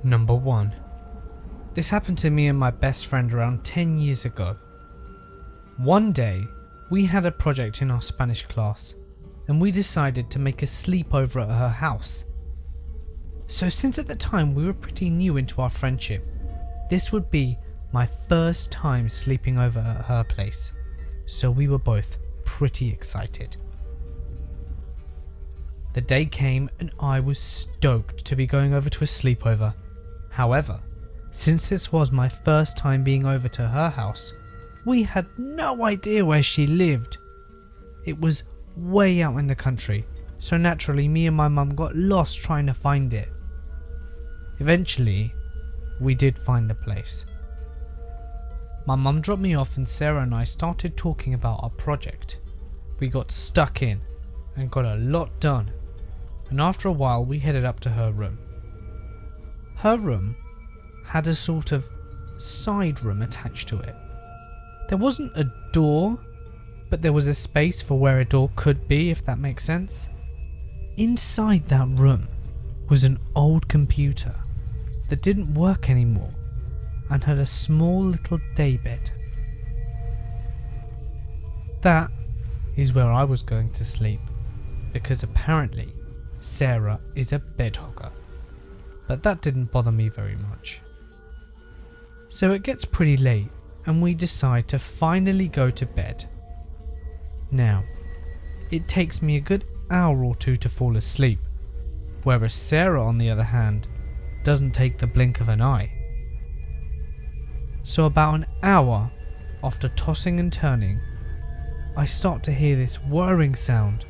Number 1. This happened to me and my best friend around 10 years ago. One day, we had a project in our Spanish class, and we decided to make a sleepover at her house. So since at the time we were pretty new into our friendship, this would be my first time sleeping over at her place, so we were both pretty excited. The day came and I was stoked to be going over to a sleepover. However, since this was my first time being over to her house, we had no idea where she lived. It was way out in the country, so naturally me and my mum got lost trying to find it. Eventually, we did find the place. My mum dropped me off and Sarah and I started talking about our project. We got stuck in and got a lot done, and after a while we headed up to her room. Her room had a sort of side room attached to it. There wasn't a door, but there was a space for where a door could be, if that makes sense. Inside that room was an old computer that didn't work anymore and had a small little daybed. That is where I was going to sleep, because apparently Sarah is a bed hogger, but that didn't bother me very much. So it gets pretty late and we decide to finally go to bed. Now, it takes me a good hour or two to fall asleep, whereas Sarah on the other hand doesn't take the blink of an eye. So about an hour after tossing and turning, I start to hear this whirring sound,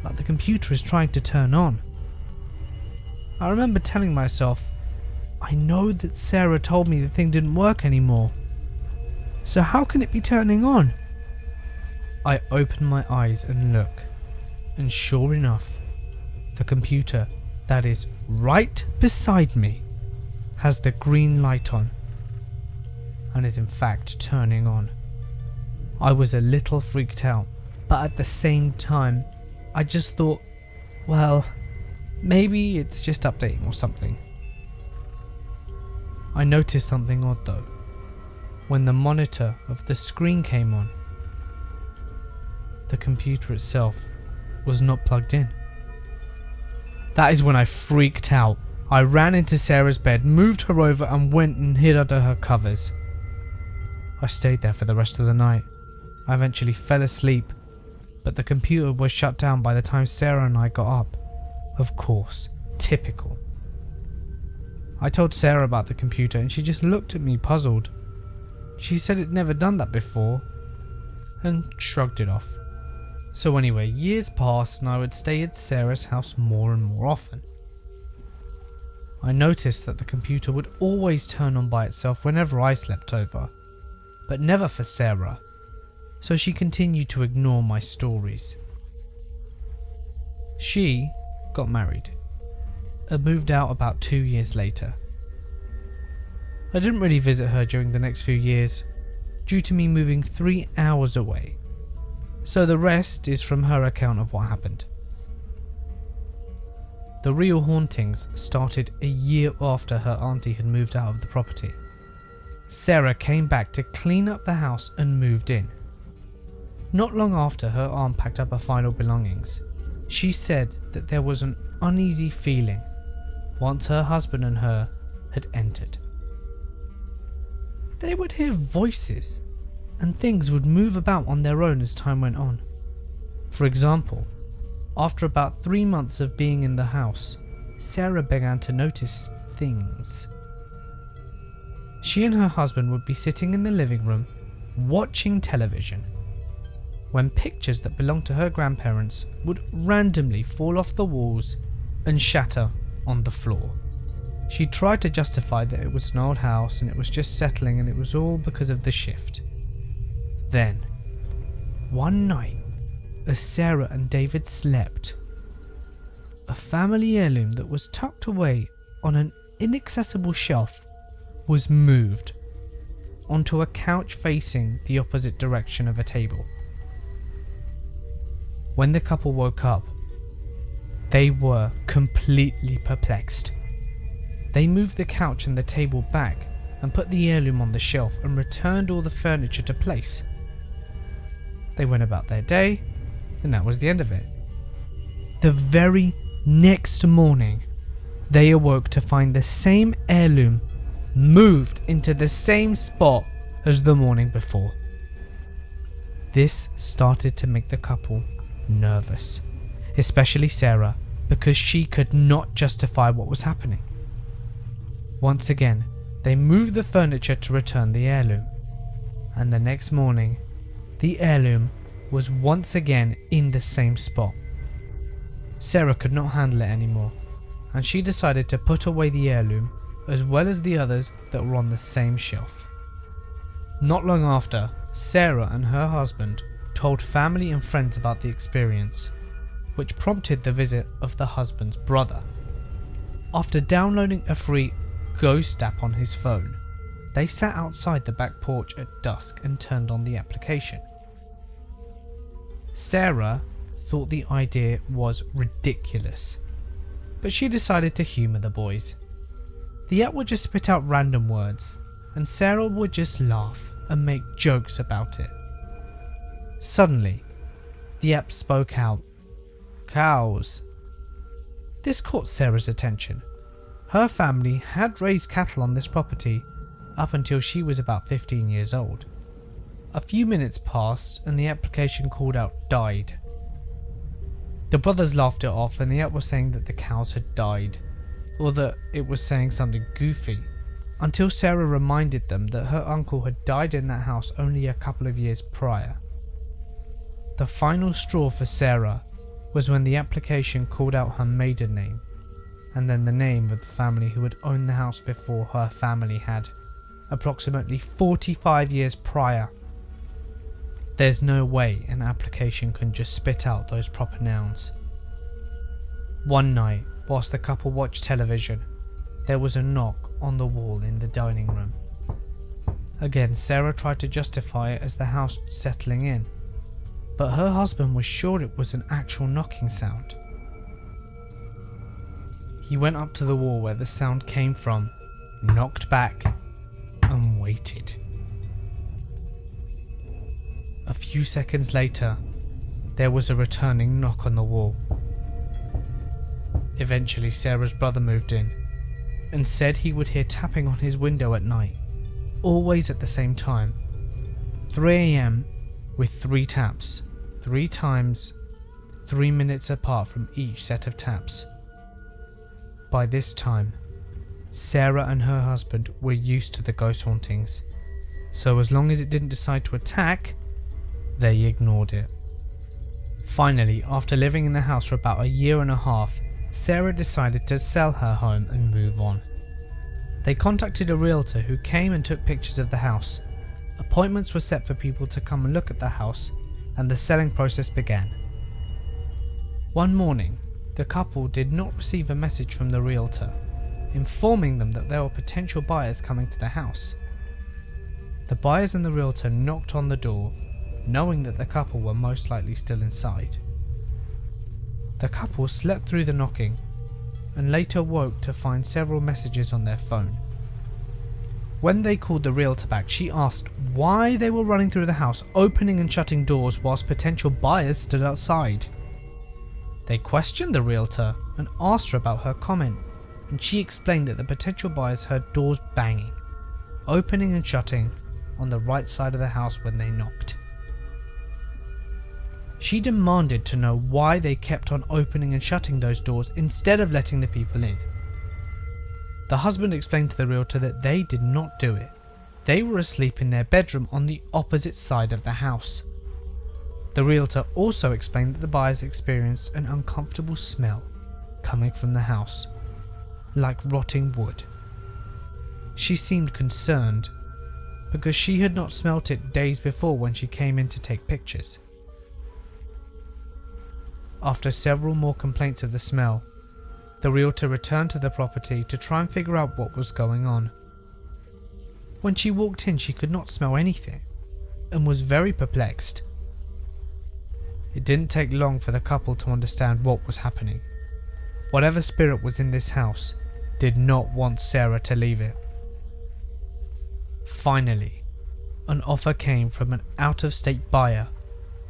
like the computer is trying to turn on. I remember telling myself, I know that Sarah told me the thing didn't work anymore, so how can it be turning on? I open my eyes and look, and sure enough, the computer that is right beside me has the green light on, and is in fact turning on. I was a little freaked out, but at the same time, I just thought, well, maybe it's just updating or something. I noticed something odd though, when the monitor of the screen came on. The computer itself was not plugged in. That is when I freaked out. I ran into Sarah's bed, moved her over and went and hid under her covers. I stayed there for the rest of the night. I eventually fell asleep, but the computer was shut down by the time Sarah and I got up. Of course, typical. I told Sarah about the computer and she just looked at me puzzled. She said it'd never done that before and shrugged it off. So anyway, years passed and I would stay at Sarah's house more and more often. I noticed that the computer would always turn on by itself whenever I slept over, but never for Sarah, so she continued to ignore my stories. She got married and moved out about 2 years later. I didn't really visit her during the next few years due to me moving 3 hours away, so the rest is from her account of what happened. The real hauntings started a year after her auntie had moved out of the property. Sarah came back to clean up the house and moved in. Not long after her aunt packed up her final belongings, she said that there was an uneasy feeling once her husband and her had entered. They would hear voices and things would move about on their own as time went on. For example, after about 3 months of being in the house, Sarah began to notice things. She and her husband would be sitting in the living room watching television when pictures that belonged to her grandparents would randomly fall off the walls and shatter on the floor. She tried to justify that it was an old house and it was just settling and it was all because of the shift. Then, one night, as Sarah and David slept, a family heirloom that was tucked away on an inaccessible shelf was moved onto a couch facing the opposite direction of a table. When the couple woke up, they were completely perplexed. They moved the couch and the table back and put the heirloom on the shelf and returned all the furniture to place. They went about their day, and that was the end of it. The very next morning, they awoke to find the same heirloom moved into the same spot as the morning before. This started to make the couple nervous, especially Sarah, because she could not justify what was happening. Once again, they moved the furniture to return the heirloom, and the next morning, the heirloom was once again in the same spot. Sarah could not handle it anymore, and she decided to put away the heirloom as well as the others that were on the same shelf. Not long after, Sarah and her husband told family and friends about the experience, which prompted the visit of the husband's brother. After downloading a free ghost app on his phone, they sat outside the back porch at dusk and turned on the application. Sarah thought the idea was ridiculous, but she decided to humour the boys. The app would just spit out random words, and Sarah would just laugh and make jokes about it. Suddenly, the app spoke out, "Cows." This caught Sarah's attention. Her family had raised cattle on this property up until she was about 15 years old. A few minutes passed and the application called out "died." The brothers laughed it off, and the app was saying that the cows had died, or that it was saying something goofy, until Sarah reminded them that her uncle had died in that house only a couple of years prior. The final straw for Sarah was when the application called out her maiden name, and then the name of the family who had owned the house before her family had, approximately 45 years prior. There's no way an application can just spit out those proper nouns. One night, whilst the couple watched television, there was a knock on the wall in the dining room. Again, Sarah tried to justify it as the house settling in, but her husband was sure it was an actual knocking sound. He went up to the wall where the sound came from, knocked back, and waited. A few seconds later, there was a returning knock on the wall. Eventually, Sarah's brother moved in and said he would hear tapping on his window at night, always at the same time, 3 a.m. with 3 taps, 3 times, 3 minutes apart from each set of taps. By this time, Sarah and her husband were used to the ghost hauntings, so as long as it didn't decide to attack, they ignored it. Finally, after living in the house for about a year and a half, Sarah decided to sell her home and move on. They contacted a realtor who came and took pictures of the house. Appointments were set for people to come and look at the house, and the selling process began. One morning, the couple did not receive a message from the realtor, informing them that there were potential buyers coming to the house. The buyers and the realtor knocked on the door, knowing that the couple were most likely still inside. The couple slept through the knocking and later woke to find several messages on their phone. When they called the realtor back, she asked why they were running through the house, opening and shutting doors whilst potential buyers stood outside. They questioned the realtor and asked her about her comment, and she explained that the potential buyers heard doors banging, opening and shutting on the right side of the house when they knocked. She demanded to know why they kept on opening and shutting those doors instead of letting the people in. The husband explained to the realtor that they did not do it. They were asleep in their bedroom on the opposite side of the house. The realtor also explained that the buyers experienced an uncomfortable smell coming from the house, like rotting wood. She seemed concerned because she had not smelt it days before when she came in to take pictures. After several more complaints of the smell, the realtor returned to the property to try and figure out what was going on. When she walked in, she could not smell anything and was very perplexed. It didn't take long for the couple to understand what was happening. Whatever spirit was in this house did not want Sarah to leave it. Finally, an offer came from an out-of-state buyer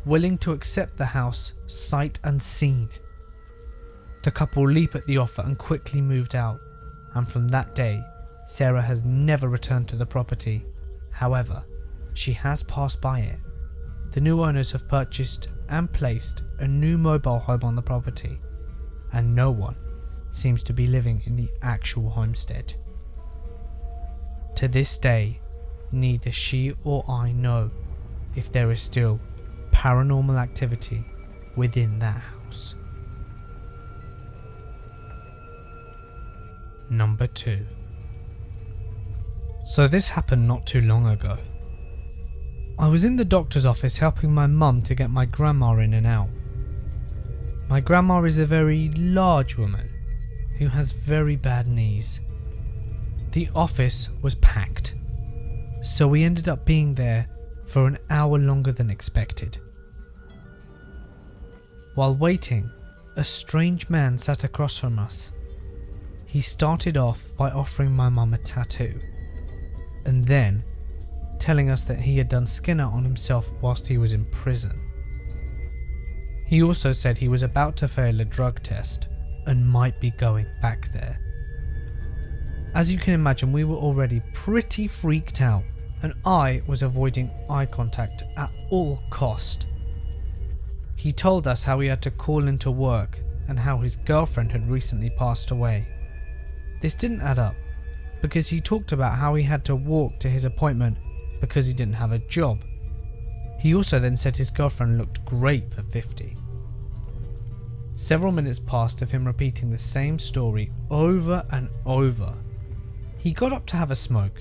willing to accept the house sight unseen. The couple leaped at the offer and quickly moved out, and from that day, Sarah has never returned to the property. However, she has passed by it. The new owners have purchased and placed a new mobile home on the property, and no one seems to be living in the actual homestead. To this day, neither she or I know if there is still paranormal activity within that house. Number 2. So this happened not too long ago. I was in the doctor's office helping my mum to get my grandma in and out. My grandma is a very large woman who has very bad knees. The office was packed, so we ended up being there for an hour longer than expected. While waiting, a strange man sat across from us. He started off by offering my mum a tattoo, and then telling us that he had done skin out on himself whilst he was in prison. He also said he was about to fail a drug test and might be going back there. As you can imagine, we were already pretty freaked out, and I was avoiding eye contact at all cost. He told us how he had to call into work and how his girlfriend had recently passed away. This didn't add up, because he talked about how he had to walk to his appointment because he didn't have a job. He also then said his girlfriend looked great for 50. Several minutes passed of him repeating the same story over and over. He got up to have a smoke,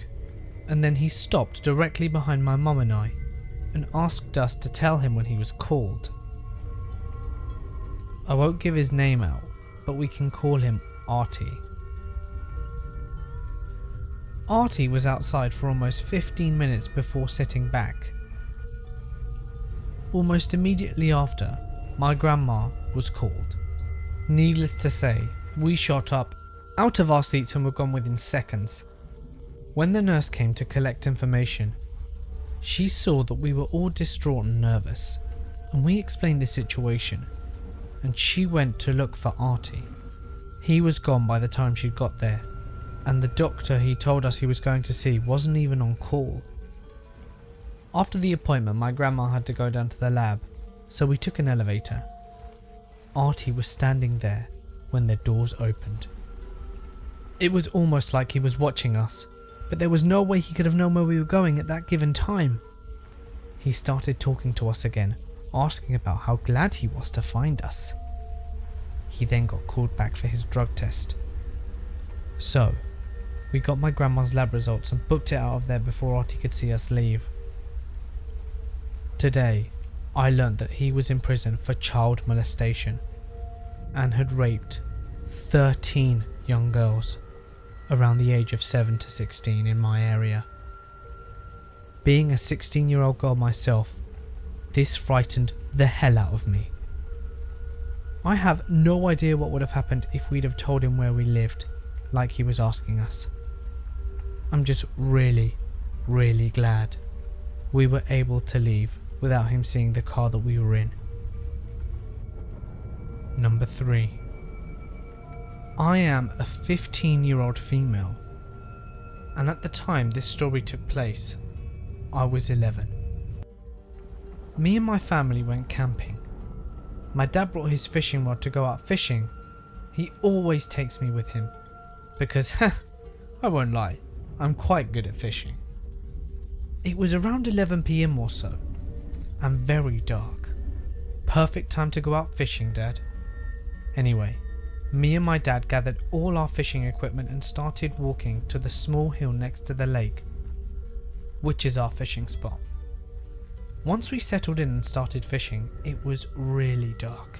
and then he stopped directly behind my mum and I and asked us to tell him when he was called. I won't give his name out, but we can call him Artie. Artie was outside for almost 15 minutes before sitting back. Almost immediately after, my grandma was called. Needless to say, we shot up out of our seats and were gone within seconds. When the nurse came to collect information, she saw that we were all distraught and nervous, and we explained the situation, and she went to look for Artie. He was gone by the time she got there, and the doctor he told us he was going to see wasn't even on call. After the appointment, my grandma had to go down to the lab, so we took an elevator. Artie was standing there when the doors opened. It was almost like he was watching us, but there was no way he could have known where we were going at that given time. He started talking to us again, asking about how glad he was to find us. He then got called back for his drug test. So, we got my grandma's lab results and booked it out of there before Artie could see us leave. Today, I learned that he was in prison for child molestation and had raped 13 young girls around the age of 7 to 16 in my area. Being a 16-year-old girl myself, this frightened the hell out of me. I have no idea what would have happened if we'd have told him where we lived, like he was asking us. I'm just really, really glad we were able to leave without him seeing the car that we were in. Number 3. I am a 15-year-old female, and at the time this story took place, I was 11. Me and my family went camping. My dad brought his fishing rod to go out fishing. He always takes me with him because, I won't lie, I'm quite good at fishing. It was around 11 PM or so, and very dark. Perfect time to go out fishing, Dad. Anyway, me and my dad gathered all our fishing equipment and started walking to the small hill next to the lake, which is our fishing spot. Once we settled in and started fishing, it was really dark.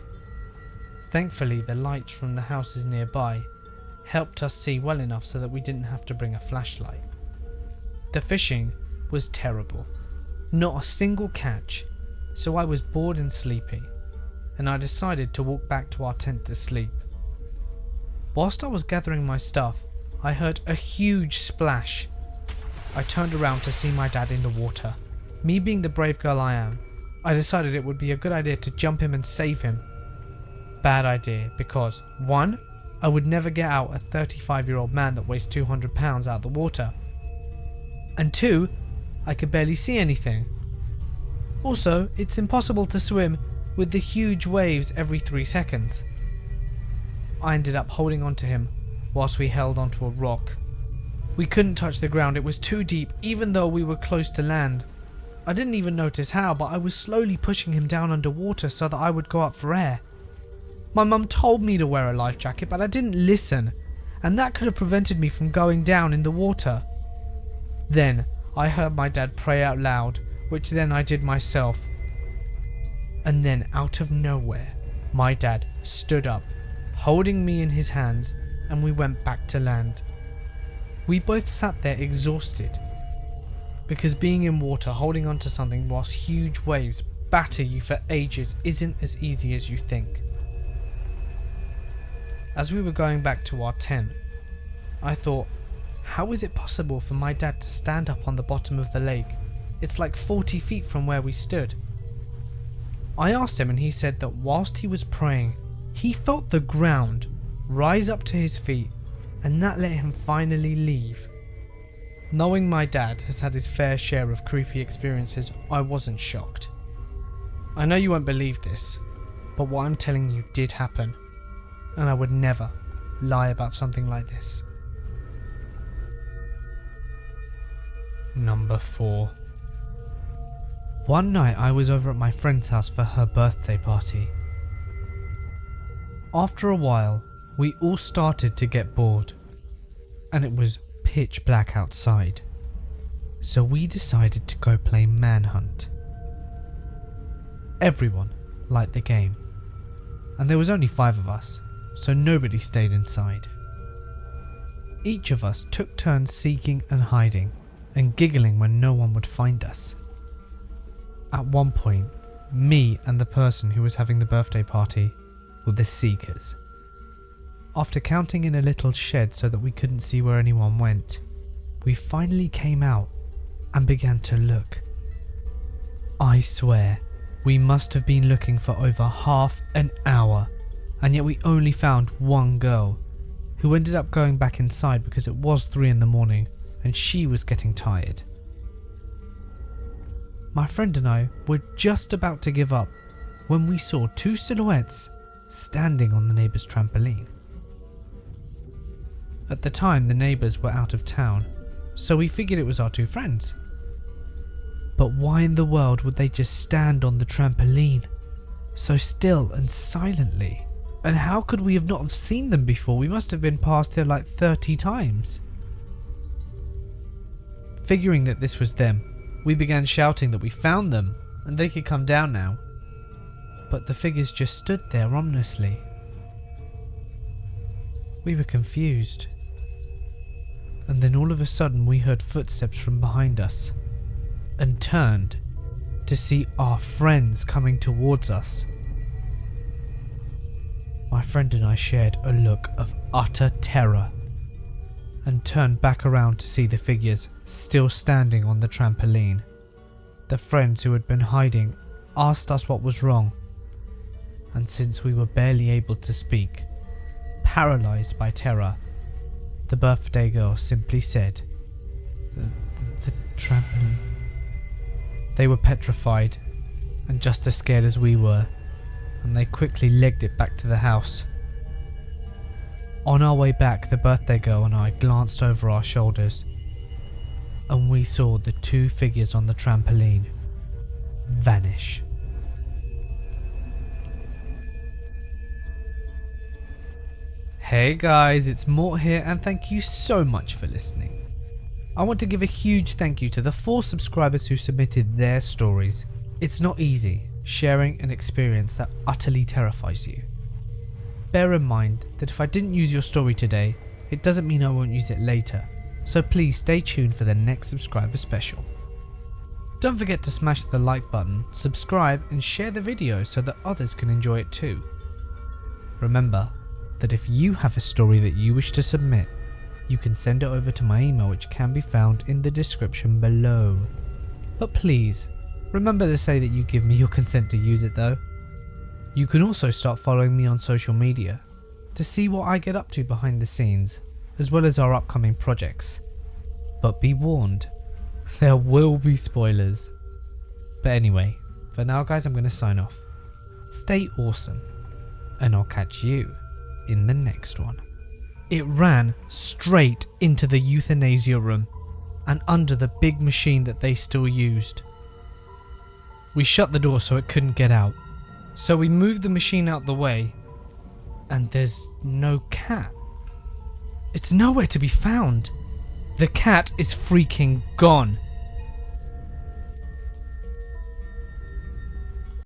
Thankfully, the lights from the houses nearby helped us see well enough so that we didn't have to bring a flashlight. The fishing was terrible. Not a single catch, so I was bored and sleepy, and I decided to walk back to our tent to sleep. Whilst I was gathering my stuff, I heard a huge splash. I turned around to see my dad in the water. Me being the brave girl I am, I decided it would be a good idea to jump him and save him. Bad idea because 1. I would never get out a 35-year-old man that weighs 200 pounds out of the water. And 2, I could barely see anything. Also, it's impossible to swim with the huge waves every 3 seconds. I ended up holding onto him whilst we held onto a rock. We couldn't touch the ground, it was too deep even though we were close to land. I didn't even notice how, but I was slowly pushing him down underwater so that I would go up for air. My mum told me to wear a life jacket, but I didn't listen, and that could have prevented me from going down in the water. Then I heard my dad pray out loud, which then I did myself. And then out of nowhere, my dad stood up, holding me in his hands, and we went back to land. We both sat there exhausted, because being in water holding onto something whilst huge waves batter you for ages isn't as easy as you think. As we were going back to our tent, I thought, how is it possible for my dad to stand up on the bottom of the lake? It's like 40 feet from where we stood. I asked him and he said that whilst he was praying, he felt the ground rise up to his feet, and that let him finally leave. Knowing my dad has had his fair share of creepy experiences, I wasn't shocked. I know you won't believe this, but what I'm telling you did happen, and I would never lie about something like this. Number 4. One night I was over at my friend's house for her birthday party. After a while, we all started to get bored, and it was pitch black outside, so we decided to go play manhunt. Everyone liked the game, and there was only 5 of us, so nobody stayed inside. Each of us took turns seeking and hiding, and giggling when no one would find us. At one point, me and the person who was having the birthday party were the seekers. After counting in a little shed so that we couldn't see where anyone went, we finally came out and began to look. I swear, we must have been looking for over half an hour, and yet we only found one girl, who ended up going back inside because it was 3 in the morning and she was getting tired. My friend and I were just about to give up when we saw 2 silhouettes standing on the neighbour's trampoline. At the time, the neighbours were out of town, so we figured it was our 2 friends. But why in the world would they just stand on the trampoline, so still and silently? And how could we have not have seen them before? We must have been past here like 30 times. Figuring that this was them, we began shouting that we found them and they could come down now. But the figures just stood there ominously. We were confused. And then all of a sudden we heard footsteps from behind us and turned to see our friends coming towards us. My friend and I shared a look of utter terror and turned back around to see the figures still standing on the trampoline. The friends who had been hiding asked us what was wrong, and since we were barely able to speak, paralysed by terror, the birthday girl simply said, the trampoline. They were petrified and just as scared as we were, and they quickly legged it back to the house. On our way back, the birthday girl and I glanced over our shoulders, and we saw the 2 figures on the trampoline vanish. Hey guys, it's Mort here, and thank you so much for listening. I want to give a huge thank you to the 4 subscribers who submitted their stories. It's not easy sharing an experience that utterly terrifies you. Bear in mind that if I didn't use your story today, it doesn't mean I won't use it later, so please stay tuned for the next subscriber special. Don't forget to smash the like button, subscribe and share the video so that others can enjoy it too. Remember that if you have a story that you wish to submit, you can send it over to my email, which can be found in the description below. But please, remember to say that you give me your consent to use it though. You can also start following me on social media to see what I get up to behind the scenes, as well as our upcoming projects. But be warned, there will be spoilers. But anyway, for now guys, I'm going to sign off. Stay awesome, and I'll catch you in the next one. It ran straight into the euthanasia room and under the big machine that they still used. We shut the door so it couldn't get out. So we moved the machine out the way, and there's no cat. It's nowhere to be found. The cat is freaking gone.